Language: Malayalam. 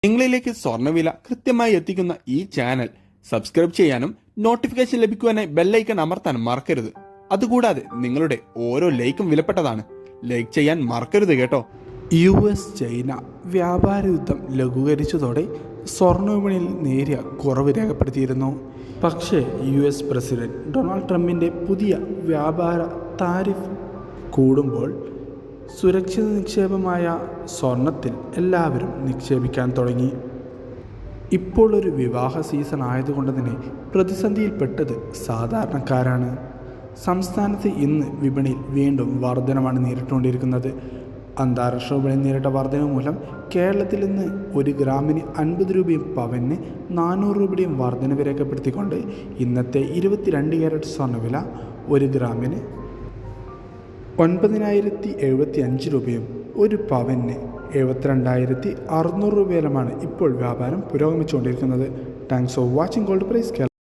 നിങ്ങളിലേക്ക് സ്വർണ്ണവില കൃത്യമായി എത്തിക്കുന്ന ഈ ചാനൽ സബ്സ്ക്രൈബ് ചെയ്യാനും നോട്ടിഫിക്കേഷൻ ലഭിക്കുവാനായി ബെല്ലൈക്കൺ അമർത്താനും മറക്കരുത്. അതുകൂടാതെ നിങ്ങളുടെ ഓരോ ലൈക്കും വിലപ്പെട്ടതാണ്. ലൈക്ക് ചെയ്യാൻ മറക്കരുത് കേട്ടോ. US ചൈന വ്യാപാര യുദ്ധം ലഘൂകരിച്ചതോടെ സ്വർണ്ണ വിപണിയിൽ നേരിയ കുറവ് രേഖപ്പെടുത്തിയിരുന്നു. പക്ഷേ US പ്രസിഡന്റ് ഡൊണാൾഡ് ട്രംപിൻ്റെ പുതിയ വ്യാപാര താരിഫ് കൂടുമ്പോൾ സുരക്ഷിത നിക്ഷേപമായ സ്വർണത്തിൽ എല്ലാവരും നിക്ഷേപിക്കാൻ തുടങ്ങി. ഇപ്പോൾ ഒരു വിവാഹ സീസൺ ആയതുകൊണ്ട് തന്നെ പ്രതിസന്ധിയിൽപ്പെട്ടത് സാധാരണക്കാരാണ്. സംസ്ഥാനത്ത് ഇന്ന് വിപണിയിൽ വീണ്ടും വർധനമാണ് നേരിട്ടുകൊണ്ടിരിക്കുന്നത്. അന്താരാഷ്ട്ര വിപണിയിൽ നേരിട്ട വർധന മൂലം കേരളത്തിൽ ഇന്ന് 1 ഗ്രാമിന് 50 രൂപയും പവന് 400 രൂപയുടെയും വർധനവ് രേഖപ്പെടുത്തിക്കൊണ്ട് ഇന്നത്തെ 22 ക്യാരറ്റ് സ്വർണ്ണവില 1 ഗ്രാമിന് 9,075 രൂപയും 1 പവന് 72,600 രൂപയിലുമാണ് ഇപ്പോൾ വ്യാപാരം പുരോഗമിച്ചുകൊണ്ടിരിക്കുന്നത്. Thanks for watching gold price Kerala.